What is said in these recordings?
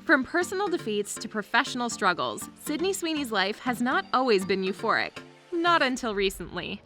From personal defeats to professional struggles, Sydney Sweeney's life has not always been euphoric. Not until recently.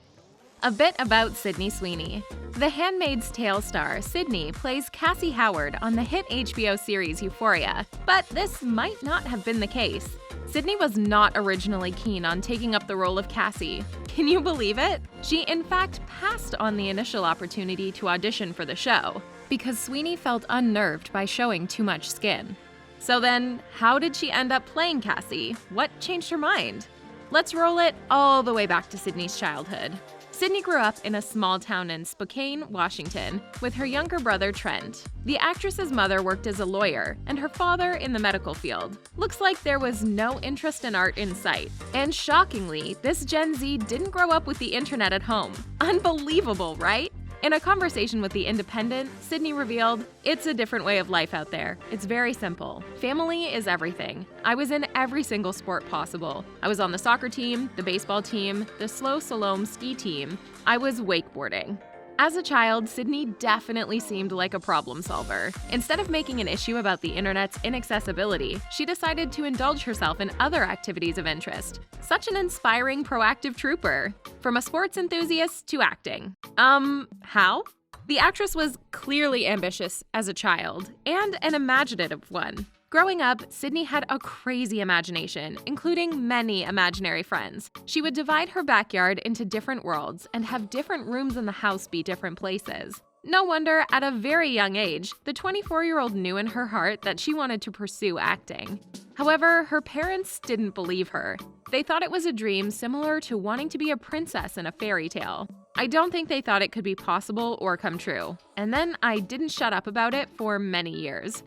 A bit about Sydney Sweeney. The Handmaid's Tale star Sydney plays Cassie Howard on the hit HBO series Euphoria, but this might not have been the case. Sydney was not originally keen on taking up the role of Cassie. Can you believe it? She in fact passed on the initial opportunity to audition for the show, because Sweeney felt unnerved by showing too much skin. So then, how did she end up playing Cassie? What changed her mind? Let's roll it all the way back to Sydney's childhood. Sydney grew up in a small town in Spokane, Washington, with her younger brother Trent. The actress's mother worked as a lawyer, and her father in the medical field. Looks like there was no interest in art in sight. And shockingly, this Gen Z didn't grow up with the internet at home. Unbelievable, right? In a conversation with The Independent, Sydney revealed, "It's a different way of life out there. It's very simple. Family is everything. I was in every single sport possible. I was on the soccer team, the baseball team, the slow slalom ski team. I was wakeboarding." As a child, Sydney definitely seemed like a problem solver. Instead of making an issue about the internet's inaccessibility, she decided to indulge herself in other activities of interest. Such an inspiring, proactive trooper. From a sports enthusiast to acting. How? The actress was clearly ambitious as a child, and an imaginative one. Growing up, Sydney had a crazy imagination, including many imaginary friends. She would divide her backyard into different worlds and have different rooms in the house be different places. No wonder, at a very young age, the 24-year-old knew in her heart that she wanted to pursue acting. However, her parents didn't believe her. They thought it was a dream similar to wanting to be a princess in a fairy tale. I don't think they thought it could be possible or come true. And then I didn't shut up about it for many years.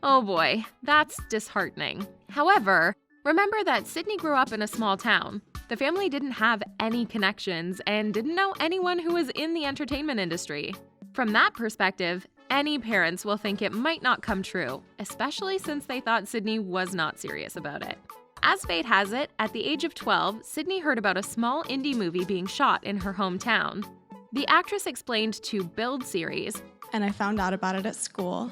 Oh boy, that's disheartening. However, remember that Sydney grew up in a small town. The family didn't have any connections and didn't know anyone who was in the entertainment industry. From that perspective, any parents will think it might not come true, especially since they thought Sydney was not serious about it. As fate has it, at the age of 12, Sydney heard about a small indie movie being shot in her hometown. The actress explained to Build series, and I found out about it at school.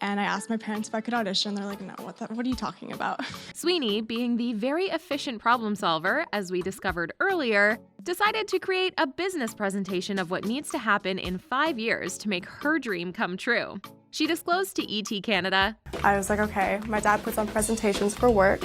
And I asked my parents if I could audition. They're like, no, what are you talking about? Sweeney, being the very efficient problem solver, as we discovered earlier, decided to create a business presentation of what needs to happen in 5 years to make her dream come true. She disclosed to ET Canada, I was like, okay, my dad puts on presentations for work.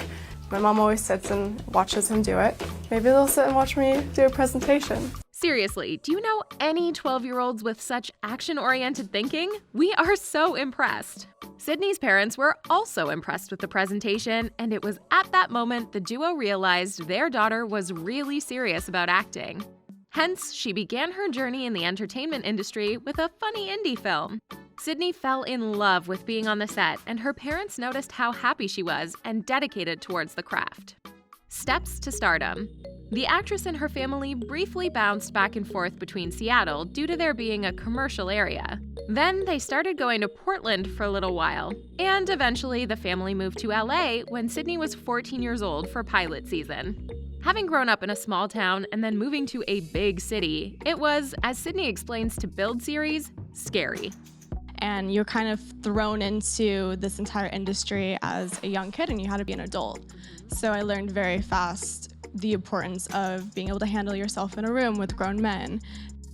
My mom always sits and watches him do it. Maybe they'll sit and watch me do a presentation. Seriously, do you know any 12-year-olds with such action-oriented thinking? We are so impressed. Sydney's parents were also impressed with the presentation, and it was at that moment the duo realized their daughter was really serious about acting. Hence, she began her journey in the entertainment industry with a funny indie film. Sydney fell in love with being on the set, and her parents noticed how happy she was and dedicated towards the craft. Steps to stardom. The actress and her family briefly bounced back and forth between Seattle due to there being a commercial area. Then they started going to Portland for a little while, and eventually the family moved to LA when Sydney was 14 years old for pilot season. Having grown up in a small town and then moving to a big city, it was, as Sydney explains to Build series, scary. And you're kind of thrown into this entire industry as a young kid and you had to be an adult. So I learned very fast the importance of being able to handle yourself in a room with grown men.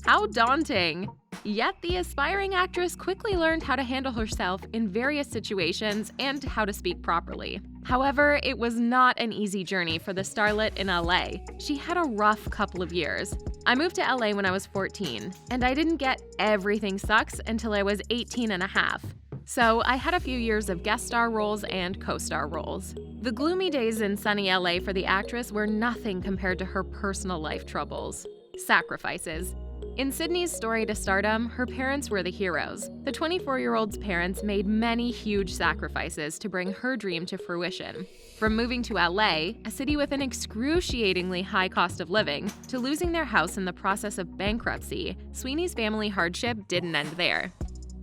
How daunting! Yet the aspiring actress quickly learned how to handle herself in various situations and how to speak properly. However, it was not an easy journey for the starlet in LA. She had a rough couple of years. I moved to LA when I was 14, and I didn't get Everything Sucks until I was 18 and a half. So I had a few years of guest star roles and co-star roles. The gloomy days in sunny LA for the actress were nothing compared to her personal life troubles. Sacrifices. In Sydney's story to stardom, her parents were the heroes. The 24-year-old's parents made many huge sacrifices to bring her dream to fruition. From moving to LA, a city with an excruciatingly high cost of living, to losing their house in the process of bankruptcy, Sweeney's family hardship didn't end there.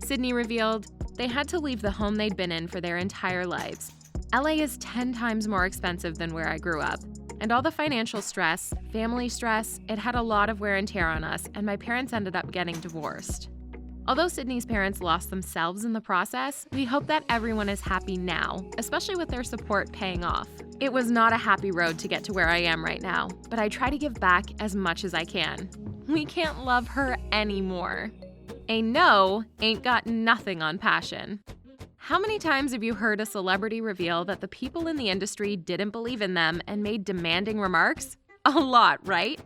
Sydney revealed, they had to leave the home they'd been in for their entire lives. LA is 10 times more expensive than where I grew up. And all the financial stress, family stress, it had a lot of wear and tear on us, and my parents ended up getting divorced. Although Sydney's parents lost themselves in the process, we hope that everyone is happy now, especially with their support paying off. It was not a happy road to get to where I am right now, but I try to give back as much as I can. We can't love her anymore. A no ain't got nothing on passion. How many times have you heard a celebrity reveal that the people in the industry didn't believe in them and made demanding remarks? A lot, right?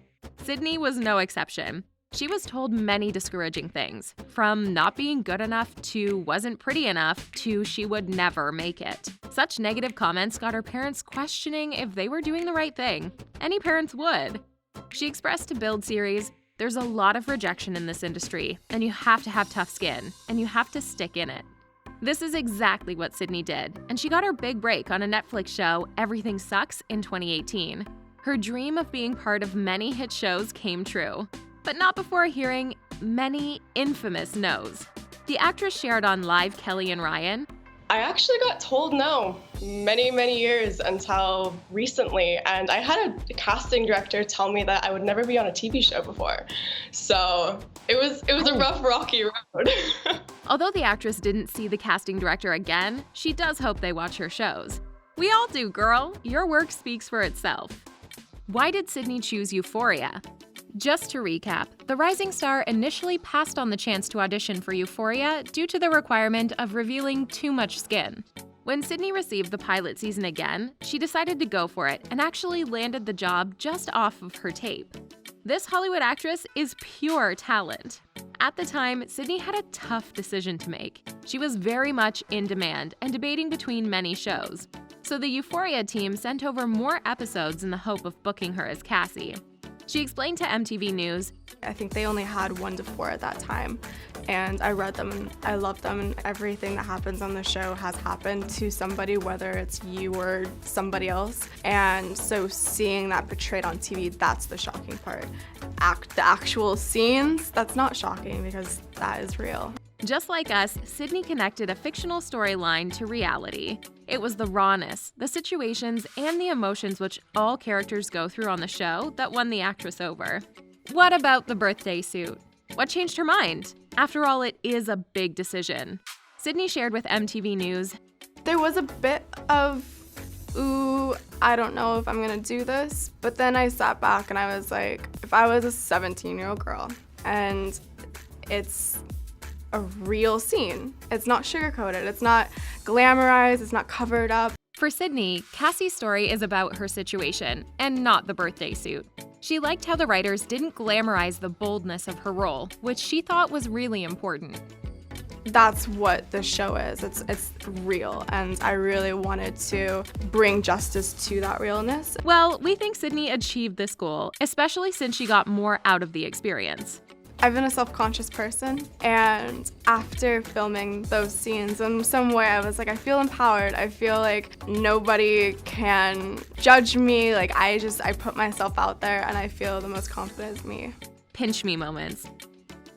Sydney was no exception. She was told many discouraging things, from not being good enough to wasn't pretty enough to she would never make it. Such negative comments got her parents questioning if they were doing the right thing. Any parents would. She expressed to Build series, "There's a lot of rejection in this industry, and you have to have tough skin, and you have to stick in it." This is exactly what Sydney did, and she got her big break on a Netflix show, Everything Sucks, in 2018. Her dream of being part of many hit shows came true, but not before hearing many infamous no's. The actress shared on Live Kelly and Ryan, I actually got told no many years until recently, and I had a casting director tell me that I would never be on a TV show before. So it was a rough, rocky road. Although the actress didn't see the casting director again, she does hope they watch her shows. We all do, girl. Your work speaks for itself. Why did Sydney choose Euphoria? Just to recap, the rising star initially passed on the chance to audition for Euphoria due to the requirement of revealing too much skin. When Sydney received the pilot season again, she decided to go for it and actually landed the job just off of her tape. This Hollywood actress is pure talent. At the time, Sydney had a tough decision to make. She was very much in demand and debating between many shows. So the Euphoria team sent over more episodes in the hope of booking her as Cassie. She explained to MTV News, I think they only had 1 to 4 at that time, and I read them and I loved them, and everything that happens on the show has happened to somebody, whether it's you or somebody else. And so seeing that portrayed on TV, that's the shocking part. The actual scenes, that's not shocking because that is real. Just like us, Sydney connected a fictional storyline to reality. It was the rawness, the situations, and the emotions which all characters go through on the show that won the actress over. What about the birthday suit? What changed her mind? After all, it is a big decision. Sydney shared with MTV News, There was a bit of, ooh, I don't know if I'm gonna do this, but then I sat back and I was like, if I was a 17-year-old girl and it's a real scene. It's not sugarcoated, it's not glamorized, it's not covered up. For Sydney, Cassie's story is about her situation, and not the birthday suit. She liked how the writers didn't glamorize the boldness of her role, which she thought was really important. That's what the show is. It's real, and I really wanted to bring justice to that realness. Well, we think Sydney achieved this goal, especially since she got more out of the experience. I've been a self-conscious person, and after filming those scenes, in some way I was like, I feel empowered. I feel like nobody can judge me. Like I put myself out there, and I feel the most confident as me. Pinch me moments.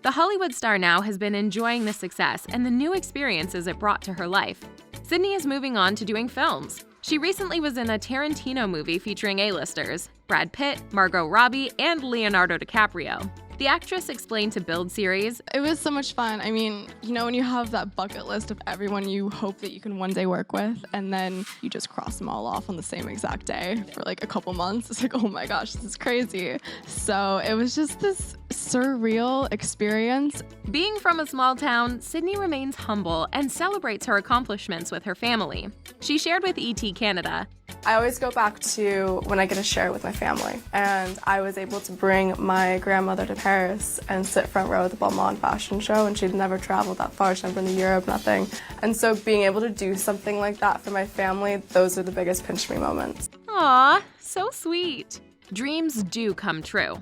The Hollywood star now has been enjoying the success and the new experiences it brought to her life. Sydney is moving on to doing films. She recently was in a Tarantino movie featuring A-listers, Brad Pitt, Margot Robbie, and Leonardo DiCaprio. The actress explained to Build series, It was so much fun. I mean, you know, when you have that bucket list of everyone you hope that you can one day work with, and then you just cross them all off on the same exact day for like a couple months. It's like, oh my gosh, this is crazy. So it was just this surreal experience. Being from a small town, Sydney remains humble and celebrates her accomplishments with her family. She shared with ET Canada, I always go back to when I get to share with my family, and I was able to bring my grandmother to Paris and sit front row at the Balmain fashion show, and she'd never traveled that far, she'd never been to Europe, nothing. And so being able to do something like that for my family, those are the biggest pinch me moments. Aw, so sweet. Dreams do come true.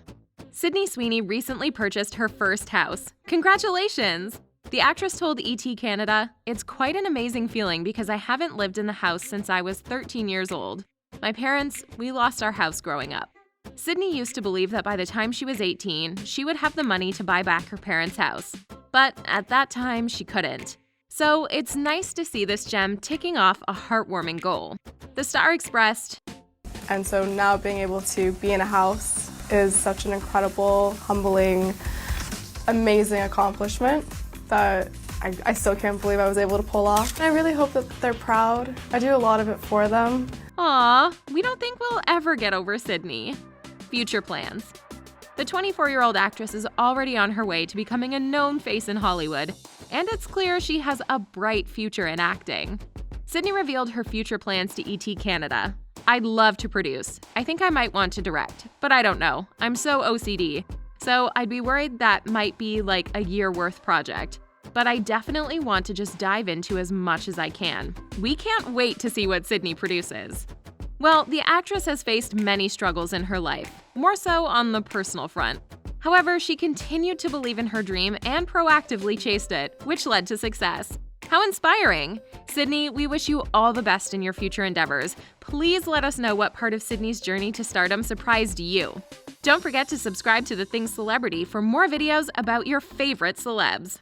Sydney Sweeney recently purchased her first house. Congratulations! The actress told ET Canada, It's quite an amazing feeling because I haven't lived in the house since I was 13 years old. My parents, we lost our house growing up. Sydney used to believe that by the time she was 18, she would have the money to buy back her parents' house. But at that time, she couldn't. So it's nice to see this gem ticking off a heartwarming goal. The star expressed, And so now being able to be in a house is such an incredible, humbling, amazing accomplishment. that I still can't believe I was able to pull off. And I really hope that they're proud. I do a lot of it for them. Aw, we don't think we'll ever get over Sydney. Future plans. The 24-year-old actress is already on her way to becoming a known face in Hollywood, and it's clear she has a bright future in acting. Sydney revealed her future plans to ET Canada. "I'd love to produce. I think I might want to direct, but I don't know. I'm so OCD. So I'd be worried that might be like a year-worth project. But I definitely want to just dive into as much as I can." We can't wait to see what Sydney produces. Well, the actress has faced many struggles in her life, more so on the personal front. However, she continued to believe in her dream and proactively chased it, which led to success. How inspiring! Sydney, we wish you all the best in your future endeavors. Please let us know what part of Sydney's journey to stardom surprised you. Don't forget to subscribe to The Things Celebrity for more videos about your favorite celebs.